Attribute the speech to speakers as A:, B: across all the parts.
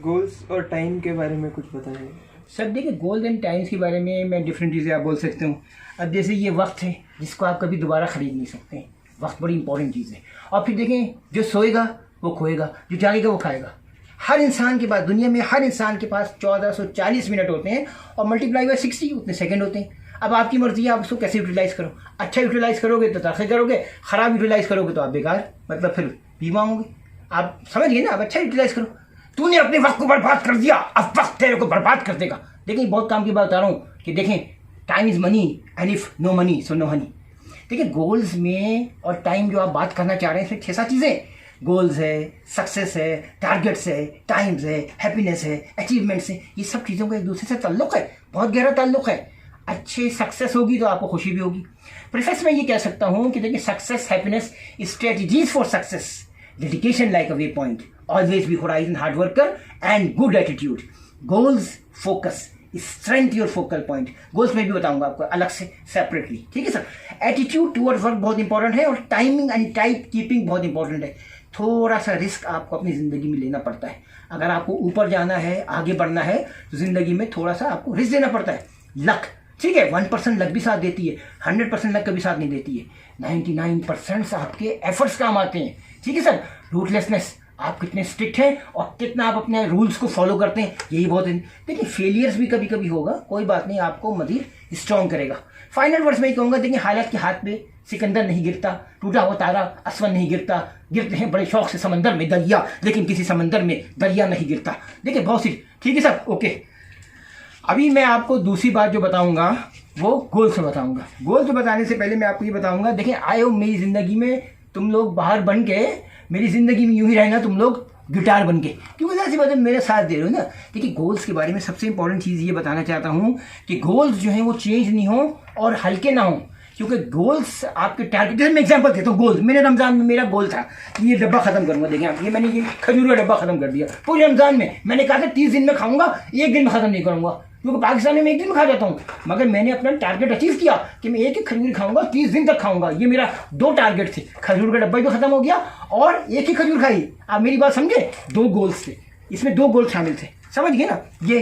A: Goals और time के बारे में कुछ बताएं।
B: सर देखिए, गोल्ड एंड टाइम्स के बारे में मैं डिफरेंट चीज़ें आप बोल सकता हूँ। अब जैसे ये वक्त है जिसको आप कभी दोबारा ख़रीद नहीं सकते। वक्त बड़ी इंपॉर्टेंट चीज़ है। और फिर देखें, जो सोएगा वो खोएगा, जो जागेगा वो खाएगा। हर इंसान के पास, दुनिया में हर इंसान के पास 1440 मिनट होते हैं और मल्टीप्लाई बाय 60 उतने सेकंड होते हैं। अब आपकी मर्जी है, आप उसको कैसे यूटिलाइज़ करो। अच्छा यूटिलाइज़ करोगे तो तरक्की करोगे, ख़राब यूटिलाइज़ करोगे तो आप बेकार, मतलब फिर बीमा होंगे। आप समझ गए ना। आप अच्छा यूटिलाइज़ करो। तूने अपने वक्त को बर्बाद कर दिया, अब वक्त तेरे को बर्बाद कर देगा। देखिए, बहुत काम की बात बता रहा हूँ कि देखें, time is money and if no money so no honey. देखिए, गोल्स में और टाइम जो आप बात करना चाह रहे हैं इसमें 6-7 चीज़ें। गोल्स है, सक्सेस है, टारगेट्स है, टाइम्स है, हैप्पीनेस है, अचीवमेंट्स है। ये सब चीज़ों का एक दूसरे से ताल्लुक़ है, बहुत गहरा ताल्लुक़ है। अच्छी सक्सेस होगी तो आपको खुशी भी होगी। प्रीफेस में ये कह सकता हूँ कि देखिए, success, happiness, strategies for success, dedication like a waypoint, always be horizon hard worker and good attitude, goals focus, strength your focal point। goals में भी बताऊंगा आपको अलग से सेपरेटली, ठीक है सर। एटीट्यूड टूवर्ड वर्क बहुत इंपॉर्टेंट है और टाइमिंग एंड टाइप कीपिंग बहुत इंपॉर्टेंट है। थोड़ा सा रिस्क आपको अपनी ज़िंदगी में लेना पड़ता है। अगर आपको ऊपर जाना है, आगे बढ़ना है, तो ज़िंदगी में थोड़ा सा आपको रिस्क देना पड़ता है। लक, ठीक है, 1% लक भी साथ देती है, 100% लक कभी साथ नहीं देती है। 99% आपके एफर्ट्स काम आते हैं, ठीक है सर। रूटलेसनेस, आप कितने स्ट्रिक्ट हैं और कितना आप अपने रूल्स को फॉलो करते हैं, यही बहुत है। देखिए, फेलियर्स भी कभी कभी होगा, कोई बात नहीं, आपको मज़ीद स्ट्रॉन्ग करेगा। फाइनल वर्ड्स में ही कहूँगा, देखिए, हालात के हाथ पे सिकंदर नहीं गिरता, टूटा हुआ तारा असवन नहीं गिरता, गिरते हैं बड़े शौक से समंदर में दरिया, लेकिन किसी समंदर में दरिया नहीं गिरता। देखिए, बहुत सी, ठीक है सर, ओके। अभी मैं आपको दूसरी बात जो बताऊंगा वो गोल से बताऊंगा। गोल से बताने से पहले मैं आपको ये बताऊंगा, देखिए, आए हो मेरी ज़िंदगी में तुम लोग बाहर बन के, मेरी ज़िंदगी में यूं ही रहना तुम लोग गिटार बन के, क्योंकि ऐसी बात है, मेरे साथ दे रहे हो ना। देखिए, गोल्स के बारे में सबसे इंपॉर्टेंट चीज़ ये बताना चाहता हूँ कि गोल्स जो हैं वो चेंज नहीं हो और हल्के ना हो, क्योंकि गोल्स आपके टारगेट। जैसे मैं एग्जांपल देता हूँ, गोल्स, मैंने रमज़ान में मेरा गोल था कि ये डब्बा खत्म करूँगा। देखिए आप, ये मैंने ये खजूर का डब्बा खत्म कर दिया पूरे रमज़ान में। मैंने कहा था 30 दिन में खाऊंगा, एक दिन में ख़त्म नहीं करूँगा, क्योंकि पाकिस्तान में मैं एक दिन में खा जाता हूँ। मगर मैंने अपना टारगेट अचीव किया कि मैं एक ही खजूर खाऊंगा, 30 दिन तक खाऊंगा। ये मेरा 2 टारगेट थे। खजूर का डब्बा भी खत्म हो गया और एक ही खजूर खाई। आप मेरी बात समझे, 2 गोल्स थे, इसमें 2 गोल शामिल थे, समझ गए ना। ये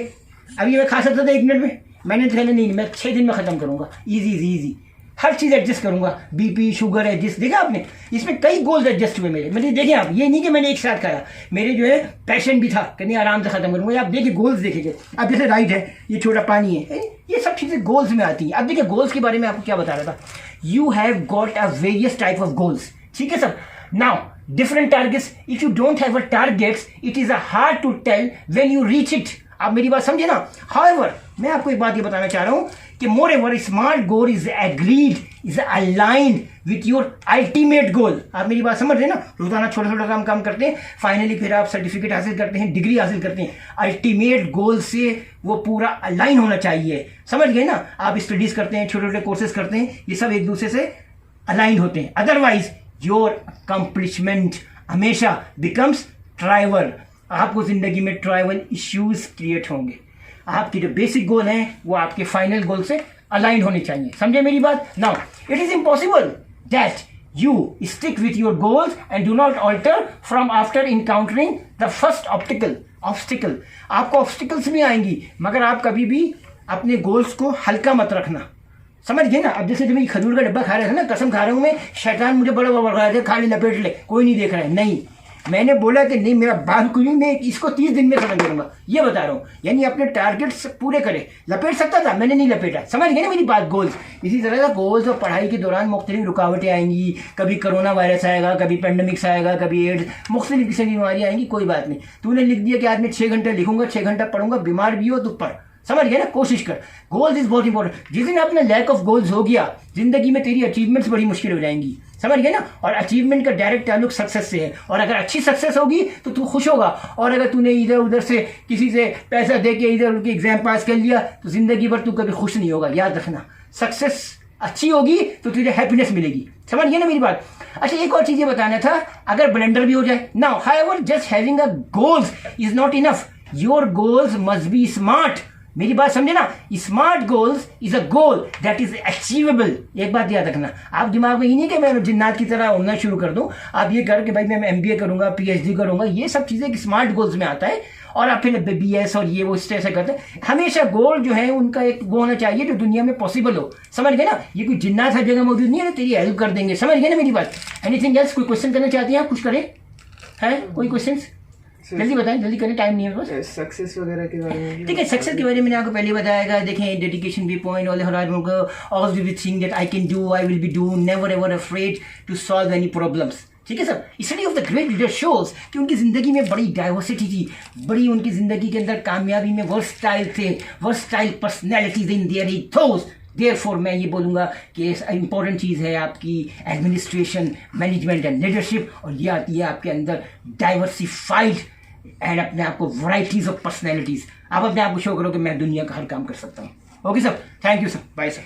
B: अभी मैं खा सकता था 1 मिनट में, मैंने कहना नहीं, मैं 6 दिन में ख़त्म करूँगा। ईजी, हर चीज़ एडजस्ट करूंगा। बीपी, शुगर एडजस्ट, देखा आपने, इसमें कई गोल्स एडजस्ट हुए मेरे। मैंने देखिए आप, ये नहीं कि मैंने एक साथ खाया, मेरे जो है पैशन भी था कि नहीं आराम से खत्म करूंगा। आप देखिए, गोल्स देखेंगे। अब जैसे राइट है, ये छोटा पानी है, ये सब चीज़ें गोल्स में आती हैं। अब देखिए, गोल्स के बारे में आपको क्या बता रहा था, you have got a various type of goals, ठीक है sir. Now different targets, if you don't have a targets, it is a hard to tell when you reach it. आप मेरी बात समझे ना। हाउएवर, मैं आपको एक बात ये बताना चाह रहा हूँ कि moreover smart goal is agreed, is aligned with your ultimate goal. आप मेरी बात समझ रहे हैं ना। रोजाना छोटा छोटा काम करते हैं, फाइनली फिर आप सर्टिफिकेट हासिल करते हैं, डिग्री हासिल करते हैं। अल्टीमेट गोल से वो पूरा अलाइन होना चाहिए, समझ गए ना। आप स्टडीज करते हैं, छोटे छोटे कोर्सेज करते हैं, ये सब एक दूसरे से अलाइन होते हैं। अदरवाइज योर अकम्पलिशमेंट हमेशा बिकम्स ट्राइवल। आपको जिंदगी में ट्राइवल इश्यूज क्रिएट होंगे। आपके जो बेसिक गोल हैं वो आपके फाइनल गोल से अलाइन होने चाहिए, समझे मेरी बात। Now it is impossible that you stick with your goals and do not alter from after encountering the first obstacle. आपको ऑब्स्टिकल्स भी आएंगी, मगर आप कभी भी अपने गोल्स को हल्का मत रखना, समझ गए ना। अब जैसे जब मैं खजूर का डब्बा खा रहा था ना, कसम खा रहा हूँ मैं, शैतान मुझे बड़ा बड़ा रहा था, खा ले, लपेट ले, कोई नहीं देख रहा है। नहीं, मैंने बोला कि नहीं, मेरा बालकुनी में इसको 30 दिन में खत्म करूंगा, ये बता रहा हूँ। यानी अपने टारगेट्स पूरे करे। लपेट सकता था, मैंने नहीं लपेटा, समझ गए ना मेरी बात। गोल्स इसी तरह का, गोल्स और पढ़ाई के दौरान मुख्तलिफ रुकावटें आएंगी। कभी कोरोना वायरस आएगा, कभी पेंडेमिक्स आएगा, कभी एड्स, मुख्तलिफ किसी बीमारी आएंगी, कोई बात नहीं। तूने लिख दिया कि आज मैं 6 घंटे लिखूंगा, 6 घंटा पढ़ूंगा, बीमार भी हो तो पढ़, समझ गया ना, कोशिश कर। गोल्स इज बहुत इंपॉर्टेंट। जिस दिन अपना लैक ऑफ गोल्स हो गया, जिंदगी में तेरी अचीवमेंट्स बड़ी मुश्किल हो जाएंगी, समझ गया ना। और अचीवमेंट का डायरेक्ट ताल्लुक सक्सेस से है, और अगर अच्छी सक्सेस होगी तो तू खुश होगा। और अगर तूने इधर उधर से किसी से पैसा दे के इधर उनके एग्जाम पास कर लिया तो जिंदगी भर तू कभी खुश नहीं होगा। याद रखना, सक्सेस अच्छी होगी तो तुझे हैप्पीनेस मिलेगी, समझ गया ना मेरी बात। अच्छा, एक और चीज ये बताना था, अगर ब्लेंडर भी हो जाए। Now however, just having a goals is not enough, your goals must be smart. मेरी बात समझे ना। Smart goals is a goal that is achievable. एक बात याद रखना, आप दिमाग में ही नहीं कि मैं जिन्नात की तरह उड़ना शुरू कर दूं। आप ये कर कि भाई मैं MBA करूंगा, PhD करूंगा, ये सब चीजें स्मार्ट गोल्स में आता है। और आप फिर BS और ये वो इस तरह से करते हैं। हमेशा गोल जो है उनका एक वो होना चाहिए जो दुनिया में पॉसिबल हो, समझ गए ना। ये कोई जिन्नात हर जगह मौजूद नहीं है ना तेरी हेल्प कर देंगे, समझ गए ना मेरी बात। एनीथिंग एल्स, कोई क्वेश्चन करना चाहते हैं आप, कुछ करें है कोई क्वेश्चन? जल्दी बताएं, जल्दी करें, टाइम नहीं है बस।
A: सक्सेस वगैरह के बारे में
B: ठीक है, सक्सेस के बारे में मैंने आपको पहले बताया। देखें, डेडिकेशन भी point all all everything that I can do I will be do, never ever afraid to solve any problems. ठीक है sir. Study of the great leader shows कि उनकी ज़िंदगी में बड़ी डाइवर्सिटी थी, बड़ी उनकी ज़िंदगी के अंदर कामयाबी में वर्सटाइल थे, versatile personalities in their ethos. Therefore मैं ये बोलूँगा कि इंपॉर्टेंट चीज़ है आपकी एडमिनिस्ट्रेशन, मैनेजमेंट एंड लीडरशिप, और ये आती है आपके अंदर डाइवर्सिफाइड एंड अपने आप को वैराइटीज ऑफ पर्सनैलिटीज़। आप अपने आप को शो करो कि मैं दुनिया का हर काम कर सकता हूँ। Okay sir, thank you sir, bye sir.